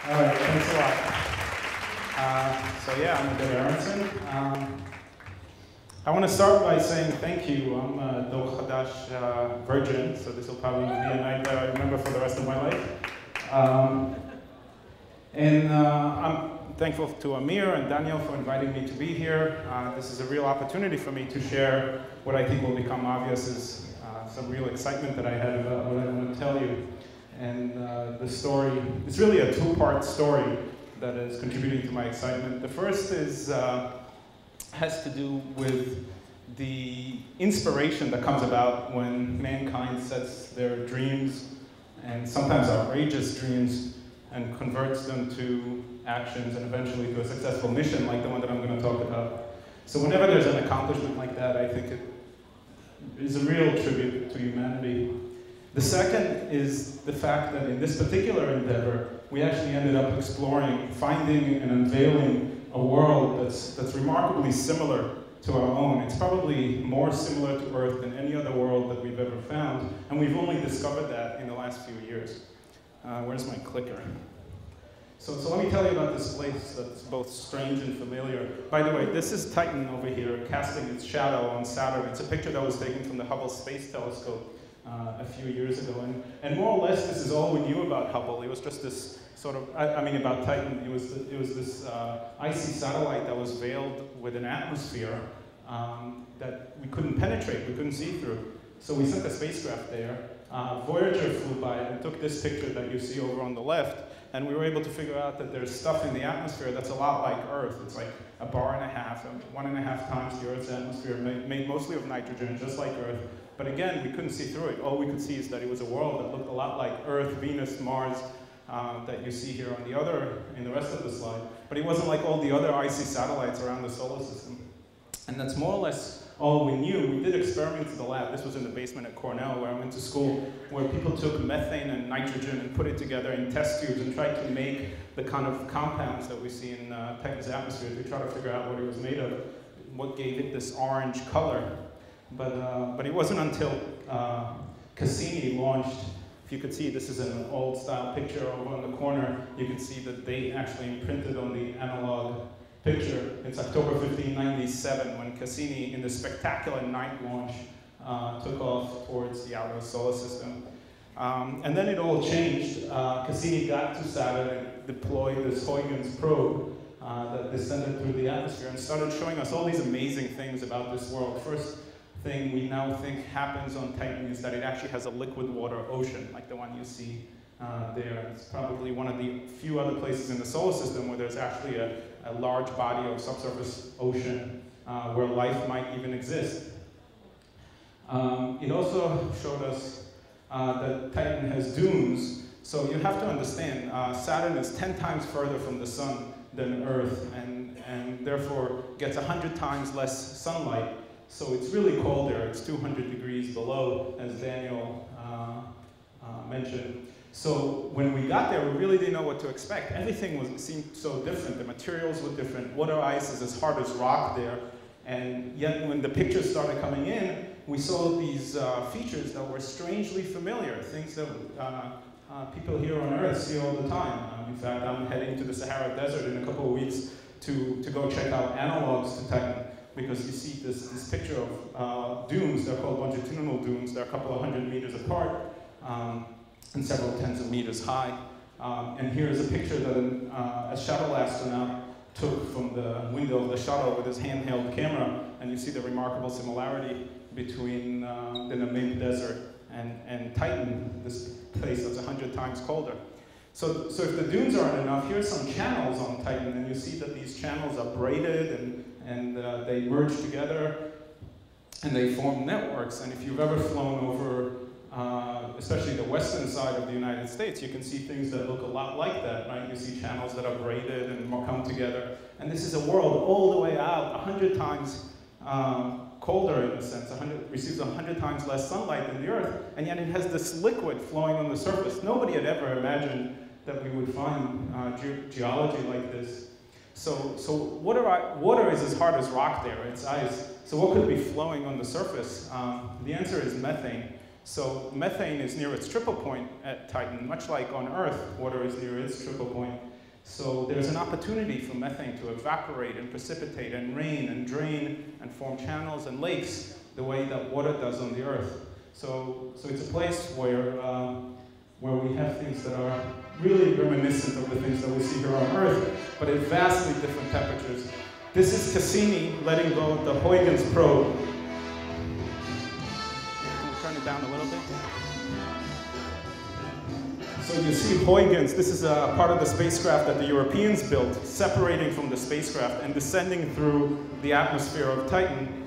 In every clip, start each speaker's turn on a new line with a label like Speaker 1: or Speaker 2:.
Speaker 1: All right, thanks a lot. So yeah, I'm Oded Aharonson. I want to start by saying thank you. I'm a Dor Chadash virgin, so this will probably be a night that I remember for the rest of my life. I'm thankful to Amir and Daniel for inviting me to be here. This is a real opportunity for me to share what I think will become obvious as some real excitement that I had about what I want to tell you. And the story, it's really a two-part story that is contributing to my excitement. The first is, has to do with the inspiration that comes about when mankind sets their dreams, and sometimes outrageous dreams, and converts them to actions and eventually to a successful mission like the one that I'm going to talk about. So whenever there's an accomplishment like that, I think it is a real tribute to humanity. The second is the fact that in this particular endeavor, we actually ended up exploring, finding and unveiling a world that's remarkably similar to our own. It's probably more similar to Earth than any other world that we've ever found, and we've only discovered that in the last few years. Where's my clicker? So let me tell you about this place that's both strange and familiar. By the way, this is Titan over here, casting its shadow on Saturn. It's a picture that was taken from the Hubble Space Telescope a few years ago. And more or less, this is all we knew about Hubble. It was just this sort of, about Titan. It was this icy satellite that was veiled with an atmosphere that we couldn't penetrate, we couldn't see through. So we sent a spacecraft there. Voyager flew by and took this picture that you see over on the left, and we were able to figure out that there's stuff in the atmosphere that's a lot like Earth. It's like a bar and a half, 1.5 times the Earth's atmosphere, made mostly of nitrogen, just like Earth. But again, we couldn't see through it. All we could see is that it was a world that looked a lot like Earth, Venus, Mars, that you see here in the rest of the slide. But it wasn't like all the other icy satellites around the solar system. And that's more or less all we knew. We did experiments in the lab. This was in the basement at Cornell, where I went to school, where people took methane and nitrogen and put it together in test tubes and tried to make the kind of compounds that we see in Titan's atmosphere. They tried to figure out what it was made of, what gave it this orange color. But it wasn't until Cassini launched, if you could see, this is an old style picture over in the corner. You can see that they actually imprinted on the analog picture. It's October 1597 when Cassini, in the spectacular night launch, took off towards the outer solar system. And then it all changed. Cassini got to Saturn and deployed this Huygens probe that descended through the atmosphere and started showing us all these amazing things about this world. First thing we now think happens on Titan is that it actually has a liquid water ocean, like the one you see there. It's probably one of the few other places in the solar system where there's actually a large body of subsurface ocean where life might even exist. It also showed us that Titan has dunes. So you have to understand, Saturn is 10 times further from the sun than Earth, and therefore gets 100 times less sunlight. So it's really cold there. It's 200 degrees below, as Daniel mentioned. So when we got there, we really didn't know what to expect. Everything seemed so different. The materials were different. Water ice is as hard as rock there. And yet when the pictures started coming in, we saw these features that were strangely familiar, things that people here on Earth see all the time. In fact, I'm heading to the Sahara Desert in a couple of weeks to go check out analogs to Titan, because you see this picture of dunes. They're called longitudinal dunes. They're a couple of 100 meters apart. And several tens of meters high. And here's a picture that a shuttle astronaut took from the window of the shuttle with his handheld camera, and you see the remarkable similarity between the Namib Desert and Titan, this place that's 100 times colder. So if the dunes aren't enough, here's some channels on Titan, and you see that these channels are braided and they merge together and they form networks. And if you've ever flown over especially the western side of the United States, you can see things that look a lot like that, right? You see channels that are braided and come together. And this is a world all the way out, 100 times colder in a sense, receives 100 times less sunlight than the Earth, and yet it has this liquid flowing on the surface. Nobody had ever imagined that we would find geology like this. So water is as hard as rock there, it's ice. So what could be flowing on the surface? The answer is methane. So methane is near its triple point at Titan, much like on Earth, water is near its triple point. So there's an opportunity for methane to evaporate and precipitate and rain and drain and form channels and lakes the way that water does on the Earth. So it's a place where we have things that are really reminiscent of the things that we see here on Earth, but at vastly different temperatures. This is Cassini letting go of the Huygens probe. Can we turn it down a little bit? So you see Huygens, this is a part of the spacecraft that the Europeans built, separating from the spacecraft and descending through the atmosphere of Titan.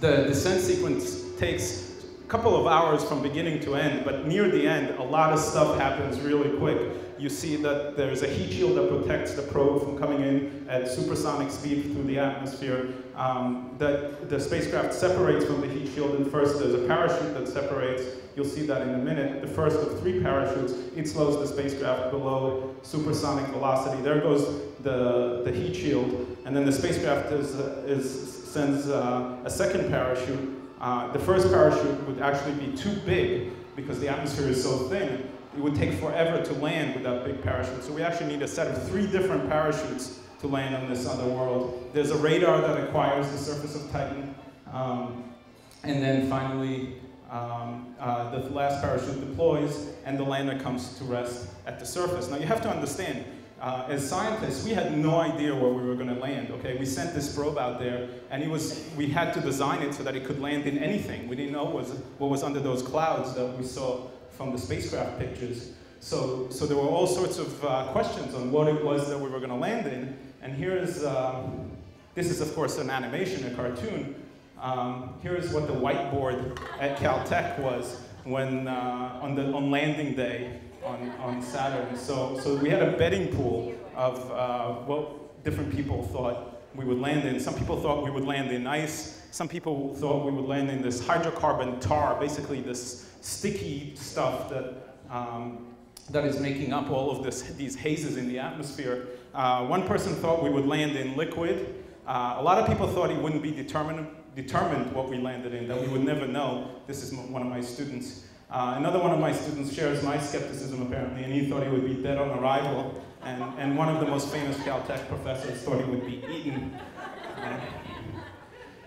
Speaker 1: The descent sequence takes a couple of hours from beginning to end, but near the end, a lot of stuff happens really quick. You see that there's a heat shield that protects the probe from coming in at supersonic speed through the atmosphere. The spacecraft separates from the heat shield, and first there's a parachute that separates. You'll see that in a minute. The first of 3 parachutes, it slows the spacecraft below supersonic velocity. There goes the heat shield, and then the spacecraft sends a second parachute. The first parachute would actually be too big because the atmosphere is so thin. It would take forever to land with that big parachute. So we actually need a set of 3 different parachutes to land on this other world. There's a radar that acquires the surface of Titan. And then finally, the last parachute deploys and the lander comes to rest at the surface. Now you have to understand, as scientists, we had no idea where we were going to land. Okay, we sent this probe out there, and we had to design it so that it could land in anything. We didn't know what was under those clouds that we saw from the spacecraft pictures. So there were all sorts of questions on what it was that we were going to land in. And here's this is of course an animation, a cartoon. Here's what the whiteboard at Caltech was when on landing day on Saturn. So we had a betting pool of what different people thought we would land in. Some people thought we would land in ice. Some people thought we would land in this hydrocarbon tar, basically this sticky stuff that is making up all of these hazes in the atmosphere. One person thought we would land in liquid. A lot of people thought it wouldn't be determined what we landed in, that we would never know. This is one of my students. Another one of my students shares my skepticism, apparently, and he thought he would be dead on arrival. And one of the most famous Caltech professors thought he would be eaten.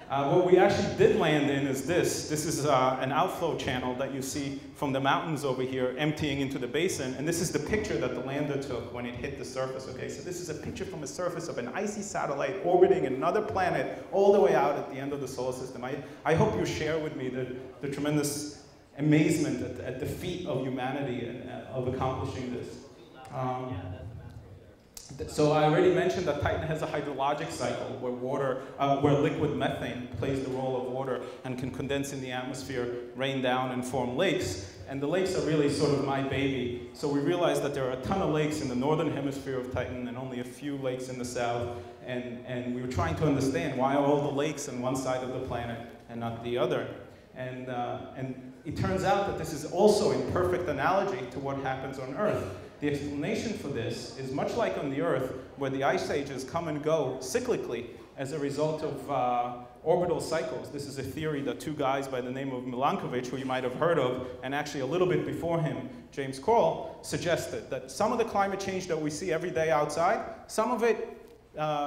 Speaker 1: What we actually did land in is this. This is an outflow channel that you see from the mountains over here emptying into the basin. And this is the picture that the lander took when it hit the surface. Okay, so this is a picture from the surface of an icy satellite orbiting another planet all the way out at the end of the solar system. I hope you share with me the tremendous amazement at the feat of humanity and of accomplishing this. So I already mentioned that Titan has a hydrologic cycle where liquid methane plays the role of water and can condense in the atmosphere, rain down, and form lakes. And the lakes are really sort of my baby. So we realized that there are a ton of lakes in the northern hemisphere of Titan and only a few lakes in the south. And we were trying to understand why are all the lakes on one side of the planet and not the other. And it turns out that this is also in perfect analogy to what happens on Earth. The explanation for this is much like on the Earth, where the ice ages come and go cyclically as a result of orbital cycles. This is a theory that 2 guys by the name of Milankovitch, who you might have heard of, and actually a little bit before him, James Croll, suggested that some of the climate change that we see every day outside, some of it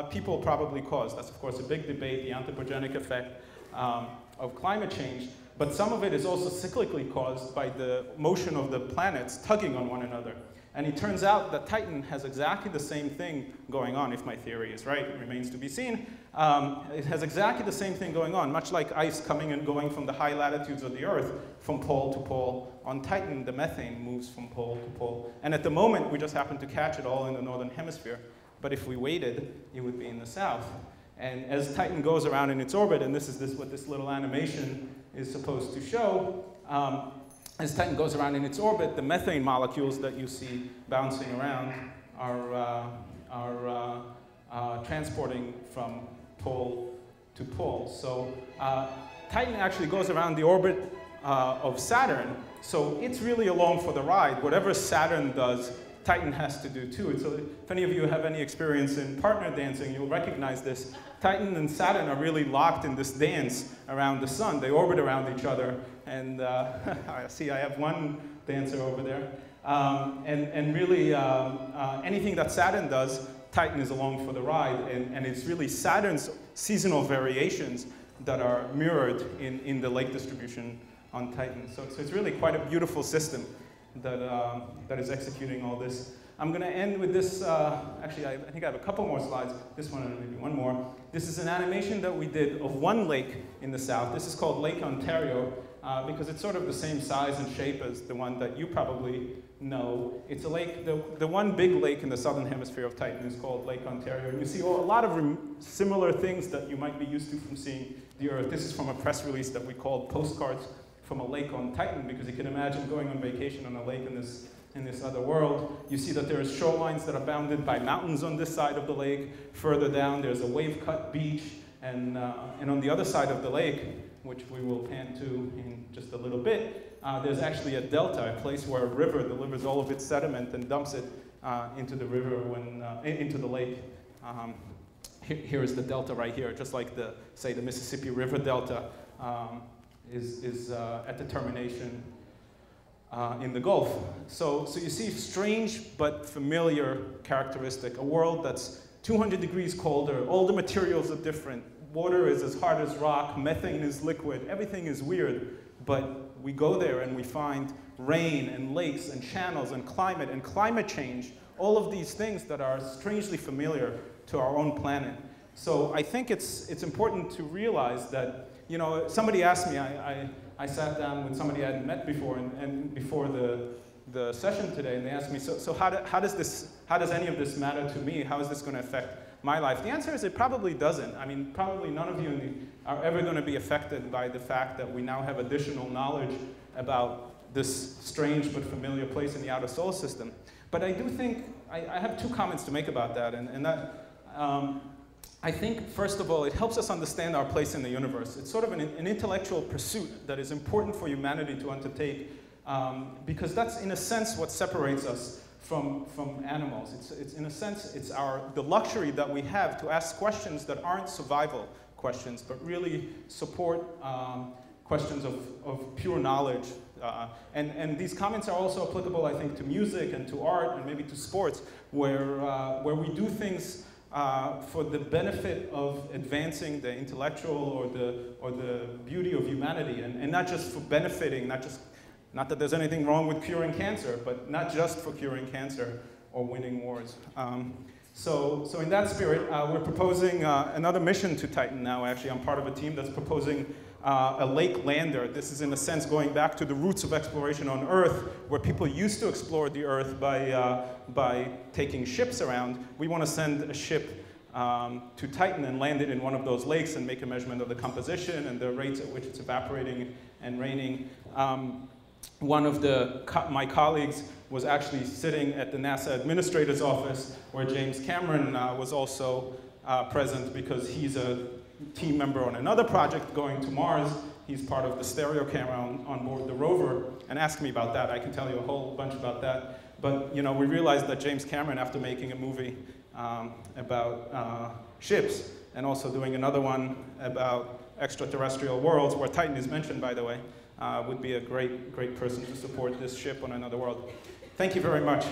Speaker 1: people probably cause. That's of course a big debate, the anthropogenic effect of climate change. But some of it is also cyclically caused by the motion of the planets tugging on one another. And it turns out that Titan has exactly the same thing going on, if my theory is right, it remains to be seen. It has exactly the same thing going on, much like ice coming and going from the high latitudes of the Earth from pole to pole. On Titan, the methane moves from pole to pole. And at the moment, we just happen to catch it all in the northern hemisphere. But if we waited, it would be in the south. And as Titan goes around in its orbit, and this is what this little animation is supposed to show, as Titan goes around in its orbit, the methane molecules that you see bouncing around are transporting from pole to pole. So Titan actually goes around the orbit of Saturn, so it's really along for the ride. Whatever Saturn does, Titan has to do too. So if any of you have any experience in partner dancing, you'll recognize this. Titan and Saturn are really locked in this dance around the sun. They orbit around each other. And I see I have one dancer over there. And really, anything that Saturn does, Titan is along for the ride, and it's really Saturn's seasonal variations that are mirrored in the lake distribution on Titan. So it's really quite a beautiful system that is executing all this. I'm going to end with this. Actually, I think I have a couple more slides. This one and maybe one more. This is an animation that we did of one lake in the south. This is called Lake Ontario because it's sort of the same size and shape as the one that you probably know. It's a lake, the one big lake in the southern hemisphere of Titan is called Lake Ontario. And you see a lot of similar things that you might be used to from seeing the Earth. This is from a press release that we called Postcards from a Lake on Titan, because you can imagine going on vacation on a lake in this other world. You see that there's shorelines that are bounded by mountains on this side of the lake. Further down, there's a wave-cut beach, and on the other side of the lake, which we will pan to in just a little bit, there's actually a delta, a place where a river delivers all of its sediment and dumps it into the river into the lake. Here is the delta right here, just like say the Mississippi River Delta is at the termination in the Gulf. So you see strange but familiar characteristic, a world that's 200 degrees colder, all the materials are different, water is as hard as rock, methane is liquid, everything is weird, but we go there and we find rain and lakes and channels and climate change, all of these things that are strangely familiar to our own planet. So I think it's important to realize that, you know, somebody asked me, I sat down with somebody I hadn't met before, and before the session today, and they asked me, so how does any of this matter to me? How is this going to affect my life? The answer is it probably doesn't. I mean, probably none of you are ever going to be affected by the fact that we now have additional knowledge about this strange but familiar place in the outer solar system. But I do think, I have two comments to make about that, and that, I think, first of all, it helps us understand our place in the universe. It's sort of an intellectual pursuit that is important for humanity to undertake, because that's, in a sense, what separates us from animals. It's in a sense, it's the luxury that we have to ask questions that aren't survival questions, but really support questions of pure knowledge. And these comments are also applicable, I think, to music and to art and maybe to sports, where we do things for the benefit of advancing the intellectual or the beauty of humanity, and not just for benefiting, not that there's anything wrong with curing cancer, but not just for curing cancer or winning wars. So in that spirit, we're proposing another mission to Titan now. Actually, I'm part of a team that's proposing a lake lander. This is, in a sense, going back to the roots of exploration on Earth, where people used to explore the Earth by taking ships around. We want to send a ship to Titan and land it in one of those lakes and make a measurement of the composition and the rates at which it's evaporating and raining. One of my colleagues was actually sitting at the NASA administrator's office, where James Cameron was also present, because he's a team member on another project going to Mars. He's part of the stereo camera on board the rover, and asked me about that. I can tell you a whole bunch about that. But you know, we realized that James Cameron, after making a movie about ships, and also doing another one about extraterrestrial worlds, where Titan is mentioned, by the way, would be a great person to support this ship on another world. Thank you very much.